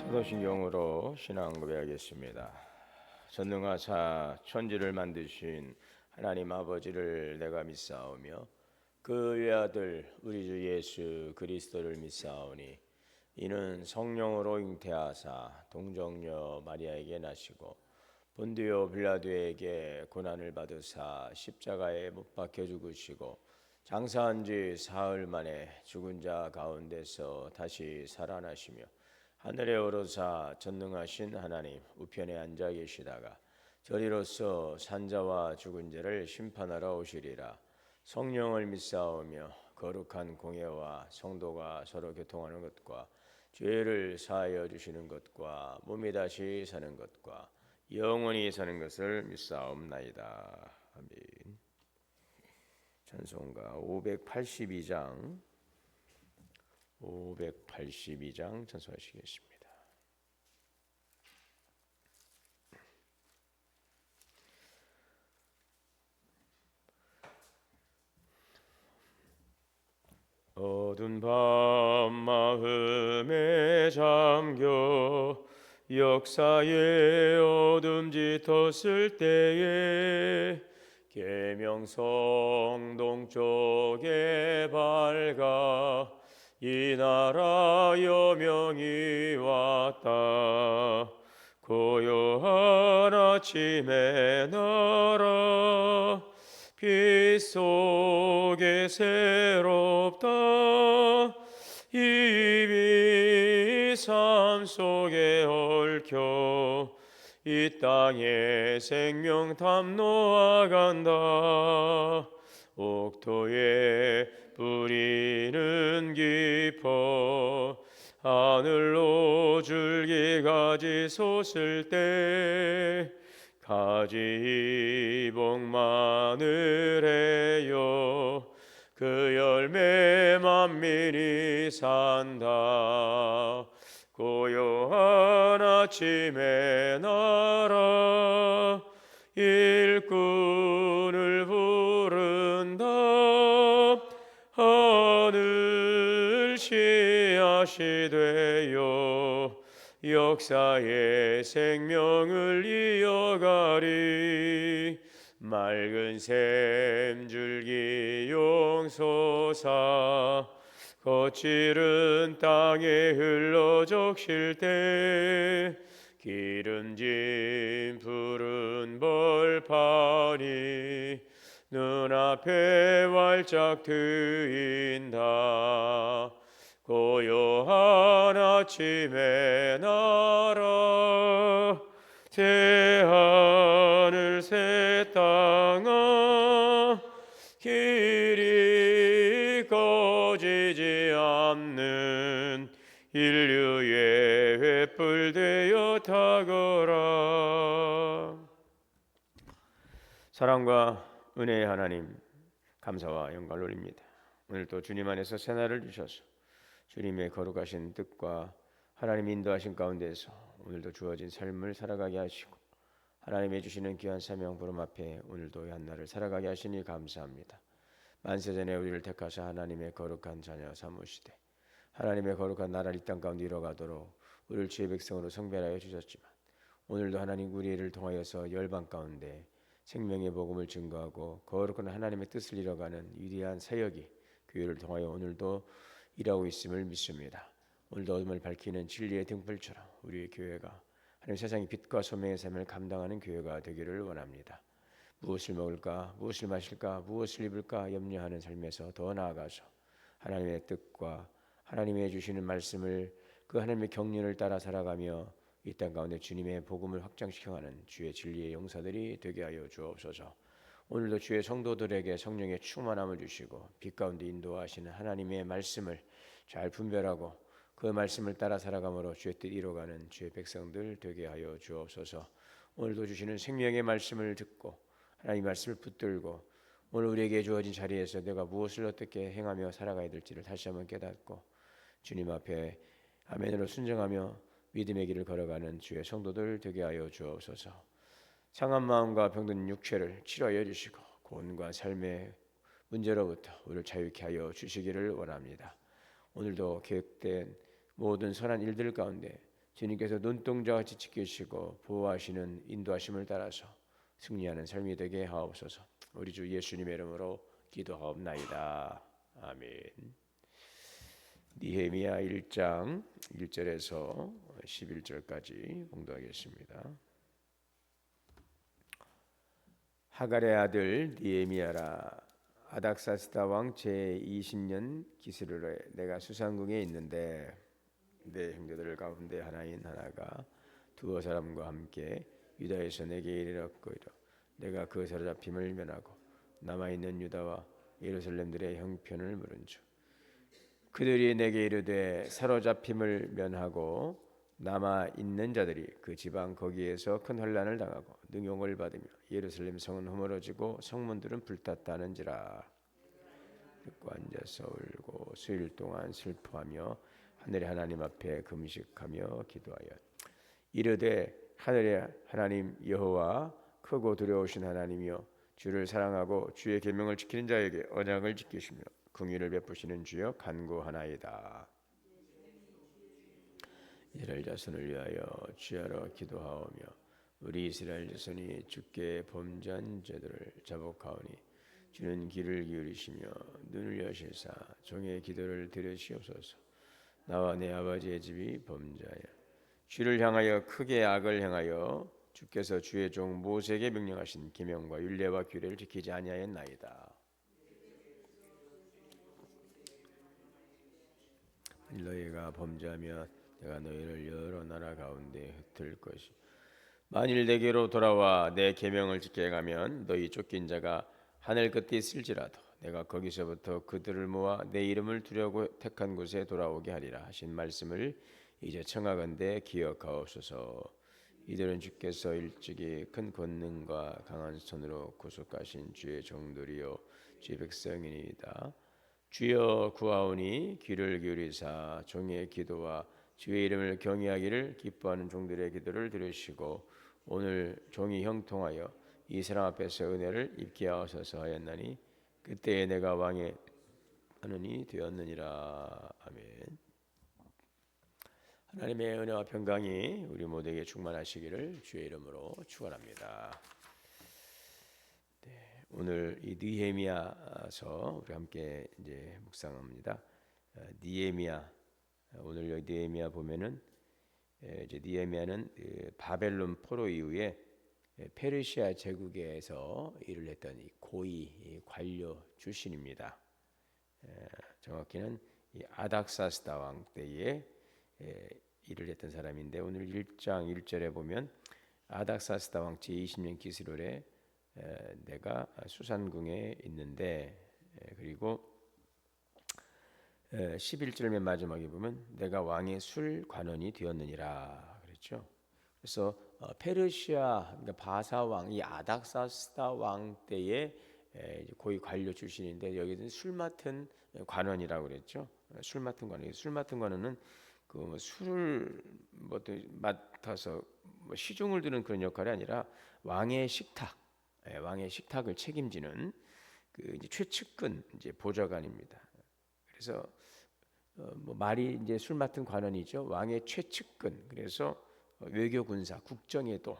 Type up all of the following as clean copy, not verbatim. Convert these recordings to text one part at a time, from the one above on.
사도신경으로 신앙 고백하겠습니다. 전능하사 천지를 만드신 하나님 아버지를 내가 믿사오며 그 외아들 우리 주 예수 그리스도를 믿사오니 이는 성령으로 잉태하사 동정녀 마리아에게 나시고 본디오 빌라도에게 고난을 받으사 십자가에 못 박혀 죽으시고 장사한 지 사흘 만에 죽은 자 가운데서 다시 살아나시며 하늘에 오르사 전능하신 하나님 우편에 앉아 계시다가 저리로서 산자와 죽은 자를 심판하러 오시리라. 성령을 믿사오며 거룩한 공예와 성도가 서로 교통하는 것과 죄를 사하여 주시는 것과 몸이 다시 사는 것과 영원히 사는 것을 믿사옵나이다. 아멘. 찬송가 582장 찬송하시겠습니다. 어두운 밤 마음에 잠겨 역사의 어둠 짙었을 때에 계명성 동쪽에 밝아 이 나라 여명이 왔다. 고요한 아침의 나라 빛 속에 새롭다. 이미 삶 속에 얽혀 이 땅에 생명 탐노아간다. 옥토에 뿌리는 깊어 하늘로 줄기가지 솟을 때 가지 복마늘에요 그 열매 만민이 산다. 고요한 아침의 나라 일꾼을 부른다. 하늘 씨앗이 되어 역사의 생명을 이어가리. 맑은 샘줄기 용솟아 거칠은 땅에 흘러 적실 때 기름진 푸른 벌판이 눈앞에 활짝 트인다. 고요한 아침의 나라 새 하늘 새 땅아 길이 꺼지지 않는 인류의 횃불 되어 타거라. 사랑과 은혜의 하나님 감사와 영광을 올립니다. 오늘도 주님 안에서 새날을 주셔서 주님의 거룩하신 뜻과 하나님 인도하신 가운데서 오늘도 주어진 삶을 살아가게 하시고 하나님의 주시는 귀한 사명 부름 앞에 오늘도 한 날을 살아가게 하시니 감사합니다. 만세전에 우리를 택하사 하나님의 거룩한 자녀 삼으시되 하나님의 거룩한 나라를 이 땅 가운데 이뤄가도록 우리를 주의 백성으로 성별하여 주셨지만 오늘도 하나님 우리를 통하여서 열방 가운데 생명의 복음을 증거하고 거룩한 하나님의 뜻을 이뤄가는 위대한 사역이 교회를 통하여 오늘도 일하고 있음을 믿습니다. 오늘도 어둠을 밝히는 진리의 등불처럼 우리의 교회가 하나님 세상의 빛과 소명의 삶을 감당하는 교회가 되기를 원합니다. 무엇을 먹을까, 무엇을 마실까, 무엇을 입을까 염려하는 삶에서 더 나아가서 하나님의 뜻과 하나님의 주시는 말씀을 그 하나님의 경륜을 따라 살아가며 이 땅 가운데 주님의 복음을 확장시켜가는 주의 진리의 용사들이 되게 하여 주옵소서. 오늘도 주의 성도들에게 성령의 충만함을 주시고 빛 가운데 인도하시는 하나님의 말씀을 잘 분별하고 그 말씀을 따라 살아감으로 주의 뜻 이뤄가는 주의 백성들 되게 하여 주옵소서. 오늘도 주시는 생명의 말씀을 듣고 하나님 말씀을 붙들고 오늘 우리에게 주어진 자리에서 내가 무엇을 어떻게 행하며 살아가야 될지를 다시 한번 깨닫고 주님 앞에 아멘으로 순종하며 믿음의 길을 걸어가는 주의 성도들 되게 하여 주옵소서. 상한 마음과 병든 육체를 치료하여 주시고 고난과 삶의 문제로부터 우리를 자유케 하여 주시기를 원합니다. 오늘도 계획된 모든 선한 일들 가운데 주님께서 눈동자같이 지키시고 보호하시는 인도하심을 따라서 승리하는 삶이 되게 하옵소서. 우리 주 예수님의 이름으로 기도하옵나이다. 아멘. 느헤미야 1장 1절에서 11절까지 봉독하겠습니다. 하갈의 아들 느헤미야라, 아닥사스다 왕 제20년 기스르에 내가 수산궁에 있는데 내 형제들 가운데 하나인 하나가 두어 사람과 함께 유다에서 내게 이르렀거이다. 내가 그 사로잡힘을 면하고 남아있는 유다와 예루살렘들의 형편을 물은즉 그들이 내게 이르되 사로잡힘을 면하고 남아있는 자들이 그 지방 거기에서 큰 환난을 당하고 능욕을 받으며 예루살렘 성은 허물어지고 성문들은 불탔다는지라. 듣고 앉아서 울고 수일 동안 슬퍼하며 하늘의 하나님 앞에 금식하며 기도하여 이르되 하늘의 하나님 여호와 크고 두려우신 하나님이여 주를 사랑하고 주의 계명을 지키는 자에게 언약을 지키시며 긍휼을 베푸시는 주여 간구하나이다. 이스라엘 자손을 위하여 주야로 기도하오며 우리 이스라엘 자손이 주께 범죄한 자들을 자복하오니 주는 귀를 기울이시며 눈을 여시사 종의 기도를 들으시옵소서. 나와 내 아버지의 집이 범죄하여 주를 향하여 크게 악을 행하여 주께서 주의 종 모세에게 명령하신 계명과 율례와 규례를 지키지 아니하였나이다. 너희가 범죄하면 내가 너희를 여러 나라 가운데 흩을 것이 만일 내게로 돌아와 내 계명을 지켜 가면 너희 쫓긴 자가 하늘 끝에 있을지라도 내가 거기서부터 그들을 모아 내 이름을 두려고 택한 곳에 돌아오게 하리라 하신 말씀을 이제 청하건대 기억하옵소서. 이들은 주께서 일찍이 큰 권능과 강한 손으로 구속하신 주의 종들이요 주의 백성이니이다. 주여 구하오니 귀를 기울이사 종의 기도와 주의 이름을 경외하기를 기뻐하는 종들의 기도를 들으시고 오늘 종이 형통하여 이 사람 앞에서 은혜를 입게 하소서 하였나니 그때에 내가 왕의 하느니 되었느니라. 아멘. 하나님의 은혜와 평강이 우리 모두에게 충만하시기를 주의 이름으로 축원합니다. 오늘 이 느헤미야서 우리 함께 이제 묵상합니다. 느헤미야, 오늘 여기 느헤미야 보면은 이제 느헤미야는 바벨론 포로 이후에 페르시아 제국에서 일을 했던 이 고위 관료 출신입니다. 정확히는 이 아닥사스다 왕 때에 일을 했던 사람인데 오늘 1장 1절에 보면 아닥사스다 왕 제20년 기스롤에 내가 수산궁에 있는데 그리고 11절 맨 마지막에 보면 내가 왕의 술 관원이 되었느니라 그랬죠. 그래서 페르시아 그러니까 바사 왕 이 아닥사스다 왕 때에 고위 관료 출신인데 여기는 술 맡은 관원이라고 그랬죠. 술 맡은 관원. 술 맡은 관원은 그 술을 뭐 맡아서 뭐 시중을 드는 그런 역할이 아니라 왕의 식탁, 왕의 식탁을 책임지는 그 이제 최측근 이제 보좌관입니다. 그래서 뭐 말이 이제 술 맡은 관원이죠. 왕의 최측근. 그래서 외교 군사 국정에도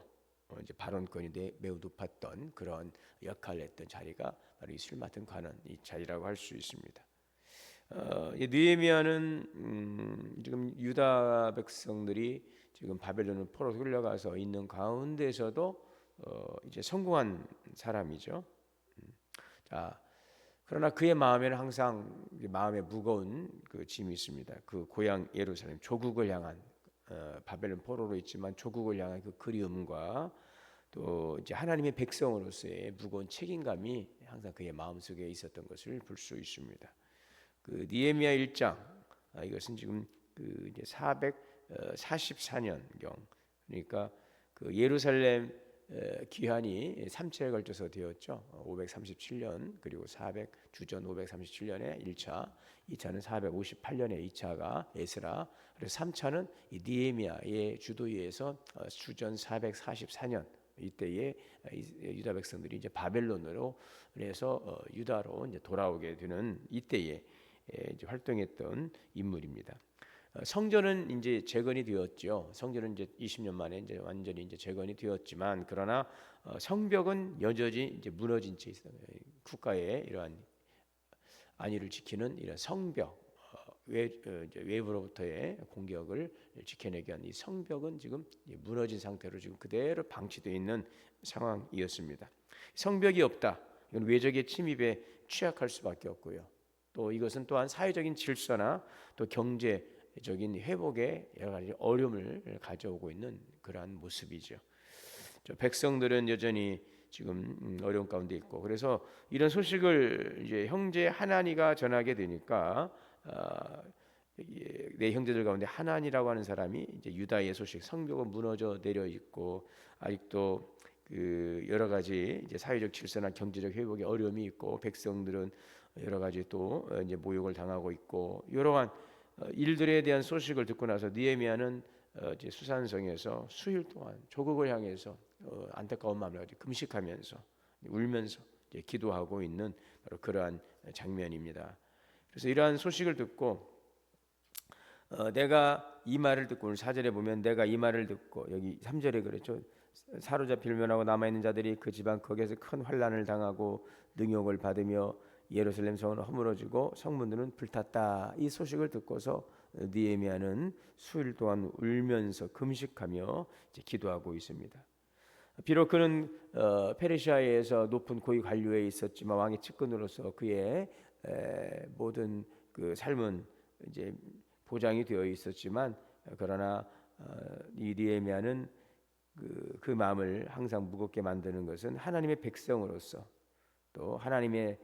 이제 발언권이 매우 높았던 그런 역할을 했던 자리가 바로 이 술 맡은 관원 이 자리라고 할 수 있습니다. 느헤미야는 지금 유다 백성들이 지금 바벨론을 포로 끌려가서 있는 가운데서도 이제 성공한 사람이죠. 자, 그러나 그의 마음에는 항상 마음에 무거운 그 짐이 있습니다. 그 고향 예루살렘 조국을 향한 바벨론 포로로 있지만 조국을 향한 그 그리움과 또 이제 하나님의 백성으로서의 무거운 책임감이 항상 그의 마음속에 있었던 것을 볼 수 있습니다. 그 느헤미야 1장 이것은 지금 그 이제 444년경 그러니까 그 예루살렘 기한이 3차에 걸쳐서 되었죠. 537년 그리고 주전 537년에 1차, 2차는 458년에 2차가 에스라, 그리고 3차는 이 느헤미야의 주도위에서 주전 444년 이때에 유다 백성들이 이제 바벨론으로 그래서 유다로 이제 돌아오게 되는 이때에 이제 활동했던 인물입니다. 성전은 이제 재건이 되었죠. 성전은 이제 20년 만에 이제 완전히 이제 재건이 되었지만 그러나 성벽은 여전히 이제 무너진 채 있어요. 국가의 이러한 안위를 지키는 이런 성벽, 이제 외부로부터의 공격을 지켜내기 위한 이 성벽은 지금 무너진 상태로 지금 그대로 방치되어 있는 상황이었습니다. 성벽이 없다. 이건 외적의 침입에 취약할 수밖에 없고요. 또 이것은 또한 사회적인 질서나 또 경제적인 회복에 여러 가지 어려움을 가져오고 있는 그러한 모습이죠. 백성들은 여전히 지금 어려운 가운데 있고, 그래서 이런 소식을 이제 형제 하나니가 전하게 되니까 내 형제들 가운데 하나니라고 하는 사람이 이제 유다의 소식, 성벽은 무너져 내려 있고 아직도 그 여러 가지 이제 사회적 질서나 경제적 회복에 어려움이 있고 백성들은 여러 가지 또 이제 모욕을 당하고 있고 이러한 일들에 대한 소식을 듣고 나서 느헤미야는 이제 수산성에서 수일 동안 조국을 향해서 안타까운 마음을 가지고 금식하면서 울면서 이제 기도하고 있는 바로 그러한 장면입니다. 그래서 이러한 소식을 듣고 내가 이 말을 듣고 오늘 4절에 보면 내가 이 말을 듣고 여기 3절에 그랬죠. 사로잡힐 면하고 남아있는 자들이 그 지방 거기에서 큰 환난을 당하고 능욕을 받으며 예루살렘 성은 허물어지고 성문들은 불탔다. 이 소식을 듣고서 느헤미야는 수일 동안 울면서 금식하며 이제 기도하고 있습니다. 비록 그는 페르시아에서 높은 고위 관료에 있었지만 왕의 측근으로서 그의 모든 그 삶은 이제 보장이 되어 있었지만 그러나 이 느헤미야는 그 마음을 항상 무겁게 만드는 것은 하나님의 백성으로서 또 하나님의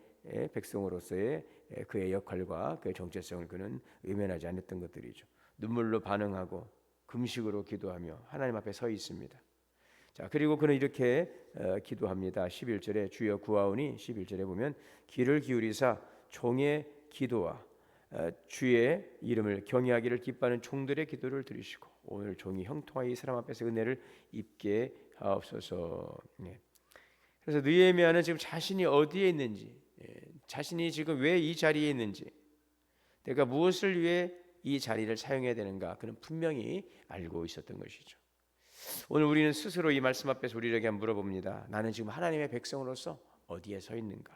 백성으로서의 그의 역할과 그의 정체성을 그는 외면하지 않았던 것들이죠. 눈물로 반응하고 금식으로 기도하며 하나님 앞에 서 있습니다. 자, 그리고 그는 이렇게 기도합니다. 11절에 주여 구하오니 11절에 보면 귀를 기울이사 종의 기도와 주의 이름을 경외하기를 기뻐하는 종들의 기도를 들으시고 오늘 종이 형통하여 이 사람 앞에서 은혜를 입게 하옵소서. 그래서 느헤미야는 지금 자신이 어디에 있는지, 자신이 지금 왜 이 자리에 있는지, 내가 무엇을 위해 이 자리를 사용해야 되는가, 그는 분명히 알고 있었던 것이죠. 오늘 우리는 스스로 이 말씀 앞에서 우리에게 물어봅니다. 나는 지금 하나님의 백성으로서 어디에 서 있는가?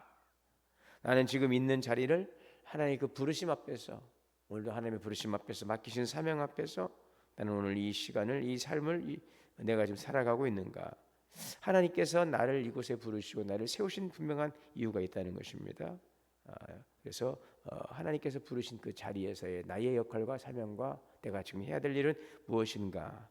나는 지금 있는 자리를 하나님의 그 부르심 앞에서, 오늘도 하나님의 부르심 앞에서 맡기신 사명 앞에서 나는 오늘 이 시간을, 이 삶을 내가 지금 살아가고 있는가? 하나님께서 나를 이곳에 부르시고 나를 세우신 분명한 이유가 있다는 것입니다. 그래서 하나님께서 부르신 그 자리에서의 나의 역할과 사명과 내가 지금 해야 될 일은 무엇인가?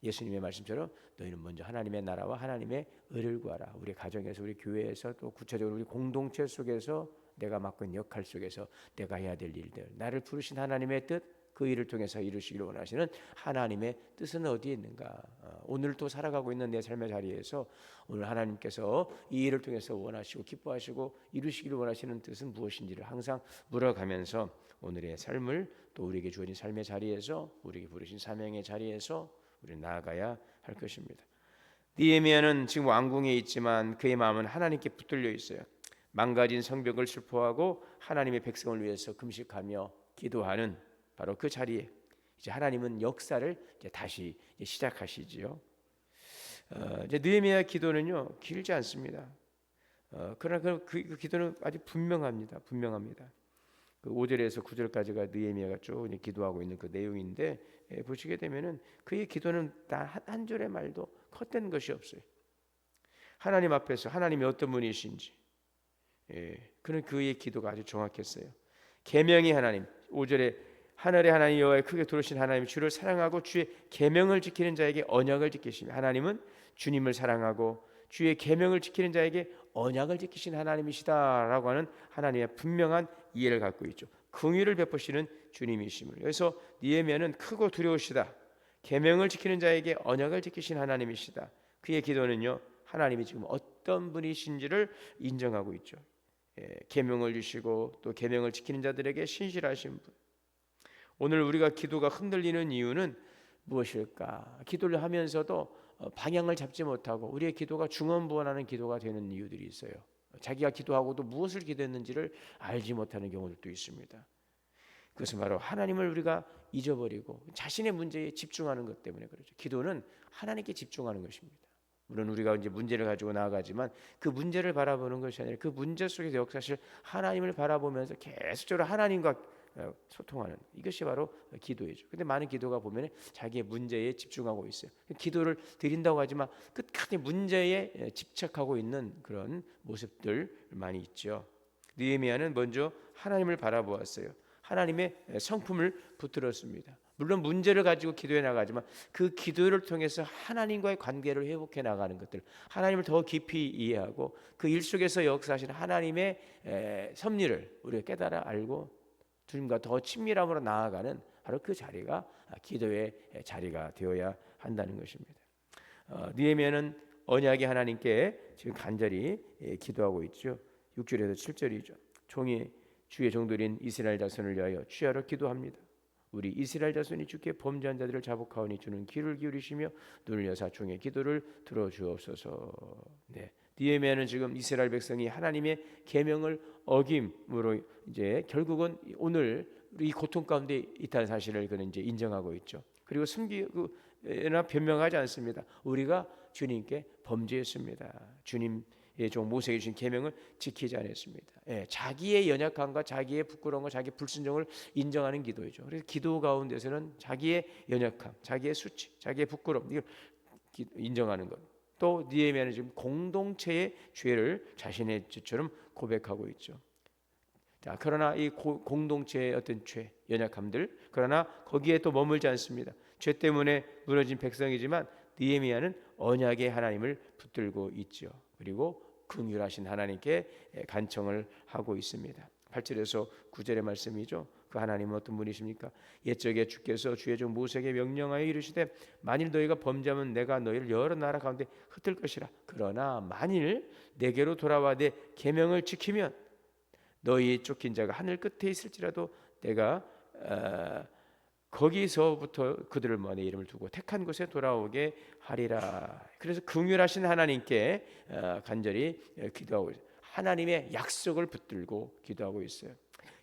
예수님의 말씀처럼 너희는 먼저 하나님의 나라와 하나님의 의를 구하라. 우리 가정에서, 우리 교회에서, 또 구체적으로 우리 공동체 속에서 내가 맡고 있는 역할 속에서 내가 해야 될 일들, 나를 부르신 하나님의 뜻, 그 일을 통해서 이루시기를 원하시는 하나님의 뜻은 어디에 있는가? 오늘도 살아가고 있는 내 삶의 자리에서 오늘 하나님께서 이 일을 통해서 원하시고 기뻐하시고 이루시기를 원하시는 뜻은 무엇인지를 항상 물어가면서 오늘의 삶을, 또 우리에게 주어진 삶의 자리에서, 우리에게 부르신 사명의 자리에서 우리 나아가야 할 것입니다. 느헤미야는 지금 왕궁에 있지만 그의 마음은 하나님께 붙들려 있어요. 망가진 성벽을 슬퍼하고 하나님의 백성을 위해서 금식하며 기도하는 바로 그 자리에 이제 하나님은 역사를 이제 다시 시작하시지요. 이제 느헤미야 기도는요 길지 않습니다. 그러나 그 기도는 아주 분명합니다. 그 5절에서 9절까지가 느헤미야가 쭉 기도하고 있는 그 내용인데 보시게 되면은 그의 기도는 단 한 줄의 말도 헛된 것이 없어요. 하나님 앞에서 하나님이 어떤 분이신지, 그는 그의 기도가 아주 정확했어요. 계명의 하나님, 5절에 하늘의 하나님 여호와의 크게 두르신 하나님, 주를 사랑하고 주의 계명을 지키는 자에게 언약을 지키시며, 하나님은 주님을 사랑하고 주의 계명을 지키는 자에게 언약을 지키신 하나님이시다라고 하는 하나님의 분명한 이해를 갖고 있죠. 긍휼을 베푸시는 주님이심을. 그래서 느헤미야는 크고 두려우시다, 계명을 지키는 자에게 언약을 지키신 하나님이시다. 그의 기도는요 하나님이 지금 어떤 분이신지를 인정하고 있죠. 계명을 주시고 또 계명을 지키는 자들에게 신실하신 분. 오늘 우리가 기도가 흔들리는 이유는 무엇일까? 기도를 하면서도 방향을 잡지 못하고 우리의 기도가 중언부언하는 기도가 되는 이유들이 있어요. 자기가 기도하고도 무엇을 기도했는지를 알지 못하는 경우들도 있습니다. 그것은 바로 하나님을 우리가 잊어버리고 자신의 문제에 집중하는 것 때문에 그렇죠. 기도는 하나님께 집중하는 것입니다. 물론 우리가 이제 문제를 가지고 나아가지만 그 문제를 바라보는 것이 아니라 그 문제 속에서 역사실 하나님을 바라보면서 계속적으로 하나님과 소통하는 이것이 바로 기도이죠. 근데 많은 기도가 보면 자기의 문제에 집중하고 있어요. 기도를 드린다고 하지만 끝까지 문제에 집착하고 있는 그런 모습들 많이 있죠. 느헤미야는 먼저 하나님을 바라보았어요. 하나님의 성품을 붙들었습니다. 물론 문제를 가지고 기도해 나가지만 그 기도를 통해서 하나님과의 관계를 회복해 나가는 것들, 하나님을 더 깊이 이해하고 그 일 속에서 역사하시는 하나님의 섭리를 우리가 깨달아 알고 주님과 더 친밀함으로 나아가는 바로 그 자리가 기도의 자리가 되어야 한다는 것입니다. 느헤미야는 언약의 하나님께 지금 간절히 기도하고 있죠. 6절에서 7절이죠. 종이 주의 종들인 이스라엘 자손을 위하여 취하러 기도합니다. 우리 이스라엘 자손이 주께 범죄한 자들을 자복하오니 주는 귀를 기울이시며 눈을 여사 종의 기도를 들어주옵소서. 네, 느헤미야는 지금 이스라엘 백성이 하나님의 계명을 어김으로 이제 결국은 오늘 이 고통 가운데 있다는 사실을 그는 이제 인정하고 있죠. 그리고 숨기거나 변명하지 않습니다. 우리가 주님께 범죄했습니다. 주님의 종 모세에게 주신 계명을 지키지 않았습니다. 자기의 연약함과 자기의 부끄러움과 자기의 불순종을 인정하는 기도이죠. 그래서 기도 가운데서는 자기의 연약함, 자기의 수치, 자기의 부끄러움 이걸 인정하는 것. 또 느헤미야는 지금 공동체의 죄를 자신의 죄처럼 고백하고 있죠. 자, 그러나 이 공동체의 어떤 죄, 연약함들, 그러나 거기에 또 머물지 않습니다. 죄 때문에 무너진 백성이지만 느헤미야는 언약의 하나님을 붙들고 있죠. 그리고 긍휼하신 하나님께 간청을 하고 있습니다. 8절에서 9절의 말씀이죠. 그 하나님은 어떤 분이십니까? 옛적에 주께서 주의 종 모세에게 명령하여 이르시되 만일 너희가 범죄하면 내가 너희를 여러 나라 가운데 흩을 것이라. 그러나 만일 내게로 돌아와 내 계명을 지키면 너희 쫓긴 자가 하늘 끝에 있을지라도 내가 거기서부터 그들을 모아 내 이름을 두고 택한 곳에 돌아오게 하리라. 그래서 긍휼하신 하나님께 간절히 기도하고 있어요. 하나님의 약속을 붙들고 기도하고 있어요.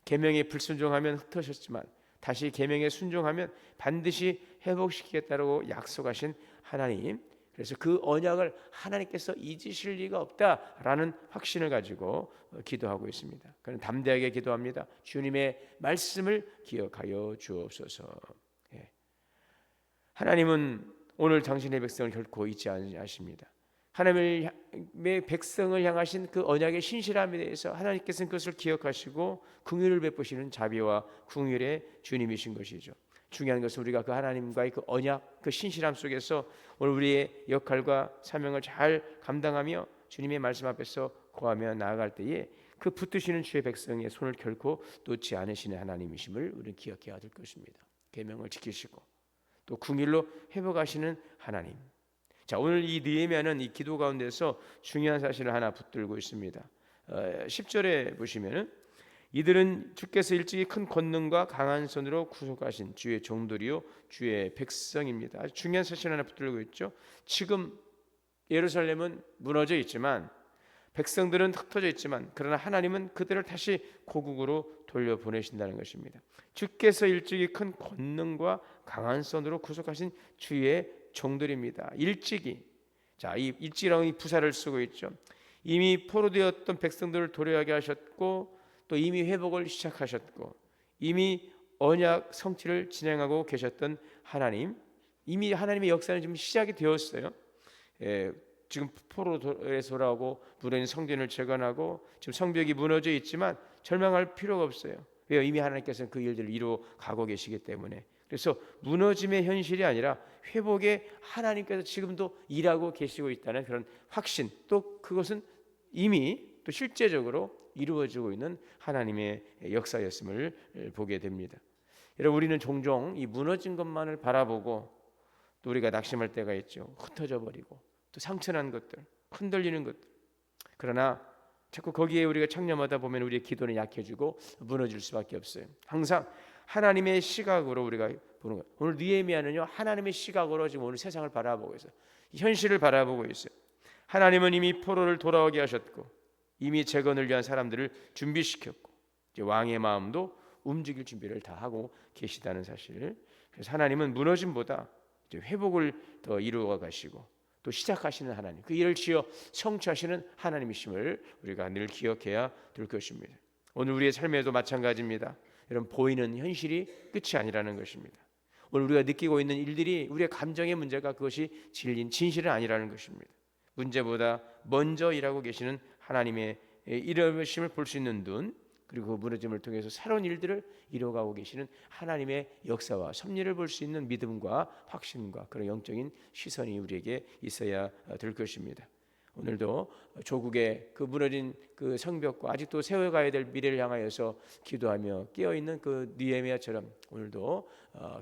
계명에 불순종하면 흩어졌지만 다시 계명에 순종하면 반드시 회복시키겠다고 약속하신 하나님. 그래서 그 언약을 하나님께서 잊으실 리가 없다라는 확신을 가지고 기도하고 있습니다. 그는 담대하게 기도합니다. 주님의 말씀을 기억하여 주옵소서. 하나님은 오늘 당신의 백성을 결코 잊지 않으십니다. 하나님의 백성을 향하신 그 언약의 신실함에 대해서 하나님께서는 그것을 기억하시고 긍휼을 베푸시는 자비와 긍휼의 주님이신 것이죠. 중요한 것은 우리가 그 하나님과의 그 언약, 그 신실함 속에서 오늘 우리의 역할과 사명을 잘 감당하며 주님의 말씀 앞에서 고하며 나아갈 때에 그 붙드시는 주의 백성의 손을 결코 놓지 않으시는 하나님이심을 우리는 기억해야 될 것입니다. 계명을 지키시고 또 긍휼로 회복하시는 하나님. 자, 오늘 이 느헤미야는 이 기도 가운데서 중요한 사실을 하나 붙들고 있습니다. 10절에 보시면은 이들은 주께서 일찍이 큰 권능과 강한 손으로 구속하신 주의 종들이요 주의 백성입니다. 아주 중요한 사실 하나 붙들고 있죠. 지금 예루살렘은 무너져 있지만 백성들은 흩어져 있지만 그러나 하나님은 그들을 다시 고국으로 돌려보내신다는 것입니다. 주께서 일찍이 큰 권능과 강한 손으로 구속하신 주의 종들입니다. 일찍이. 자, 이 일찍이라는 이 부사를 쓰고 있죠. 이미 포로되었던 백성들을 도래하게 하셨고 또 이미 회복을 시작하셨고 이미 언약 성취를 진행하고 계셨던 하나님, 이미 하나님의 역사는 지금 시작이 되었어요. 지금 포로에서 돌아오고 무너진 성전을 재건하고 지금 성벽이 무너져 있지만 절망할 필요가 없어요. 왜요? 이미 하나님께서는 그 일들을 이루어 가고 계시기 때문에. 그래서 무너짐의 현실이 아니라 회복의 하나님께서 지금도 일하고 계시고 있다는 그런 확신, 또 그것은 이미 또 실제적으로 이루어지고 있는 하나님의 역사였음을 보게 됩니다. 여러분, 우리는 종종 이 무너진 것만을 바라보고 또 우리가 낙심할 때가 있죠. 흩어져 버리고 또 상처난 것들, 흔들리는 것들. 그러나 자꾸 거기에 우리가 창념하다 보면 우리의 기도는 약해지고 무너질 수밖에 없어요. 항상 하나님의 시각으로 우리가 보는 거예요. 오늘 느헤미야는요, 하나님의 시각으로 지금 오늘 세상을 바라보고 있어요. 현실을 바라보고 있어요. 하나님은 이미 포로를 돌아오게 하셨고 이미 재건을 위한 사람들을 준비시켰고 이제 왕의 마음도 움직일 준비를 다 하고 계시다는 사실. 그래서 하나님은 무너짐보다 이제 회복을 더 이루어 가시고 또 시작하시는 하나님, 그 일을 지어 성취하시는 하나님이심을 우리가 늘 기억해야 될 것입니다. 오늘 우리의 삶에도 마찬가지입니다. 이런 보이는 현실이 끝이 아니라는 것입니다. 오늘 우리가 느끼고 있는 일들이 우리의 감정의 문제가 그것이 진실은 아니라는 것입니다. 문제보다 먼저 일하고 계시는 하나님의 이러심을 볼 수 있는 눈, 그리고 그 무너짐을 통해서 새로운 일들을 이뤄가고 계시는 하나님의 역사와 섭리를 볼 수 있는 믿음과 확신과 그런 영적인 시선이 우리에게 있어야 될 것입니다. 오늘도 조국의 그 무너진 그 성벽과 아직도 세워가야 될 미래를 향하여서 기도하며 깨어있는 그 느헤미야처럼 오늘도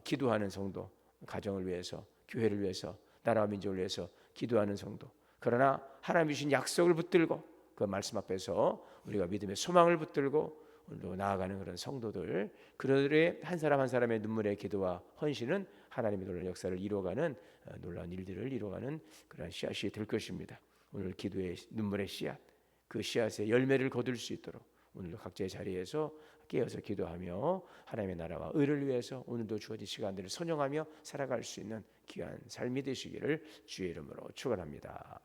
기도하는 성도, 가정을 위해서, 교회를 위해서, 나라와 민족을 위해서 기도하는 성도, 그러나 하나님 주신 약속을 붙들고 그 말씀 앞에서 우리가 믿음의 소망을 붙들고 오늘도 나아가는 그런 성도들, 그들의 한 사람 한 사람의 눈물의 기도와 헌신은 하나님의 놀라운 역사를 이루어가는 놀라운 일들을 이루어가는 그런 씨앗이 될 것입니다. 오늘 기도의 눈물의 씨앗, 그 씨앗의 열매를 거둘 수 있도록 오늘도 각자의 자리에서 깨어서 기도하며 하나님의 나라와 의를 위해서 오늘도 주어진 시간들을 선용하며 살아갈 수 있는 귀한 삶이 되시기를 주의 이름으로 축원합니다.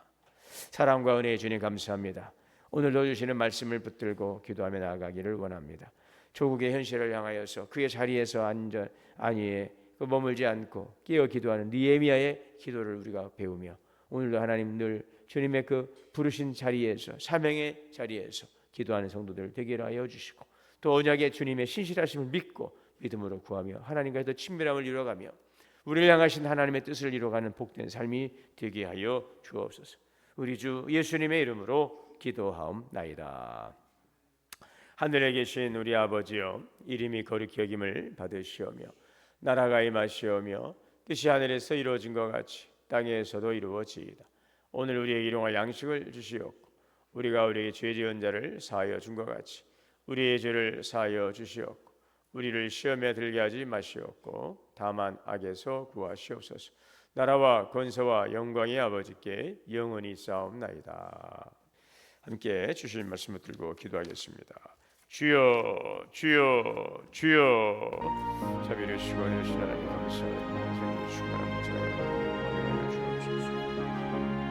사랑과 은혜의 주님 감사합니다. 오늘도 주시는 말씀을 붙들고 기도하며 나아가기를 원합니다. 조국의 현실을 향하여서 그의 자리에서 머물지 않고 깨어 기도하는 느헤미야의 기도를 우리가 배우며 오늘도 하나님 늘 주님의 그 부르신 자리에서 사명의 자리에서 기도하는 성도들 되게 하여 주시고 또 언약의 주님의 신실하심을 믿고 믿음으로 구하며 하나님과의 더 친밀함을 이루어가며 우리를 향하신 하나님의 뜻을 이루어가는 복된 삶이 되게 하여 주옵소서. 우리 주 예수님의 이름으로 기도하옵나이다. 하늘에 계신 우리 아버지여, 이름이 거룩히 여김을 받으시오며 나라가 임하시오며 뜻이 하늘에서 이루어진 것 같이 땅에서도 이루어지이다. 오늘 우리에게 일용할 양식을 주시옵고 우리가 우리에게 죄 지은 자를 사하여 준 것 같이 우리의 죄를 사하여 주시옵고 우리를 시험에 들게 하지 마시옵고 다만 악에서 구하시옵소서. 나라와 권세와 영광이 아버지께 영원히 있사옵나이다. 함께 주실 말씀을 들고 기도하겠습니다. 주여 주여 주여. 자비를 주시고 내주신 하나님 감사합니다. 주님을 충만한 자를 주옵소서.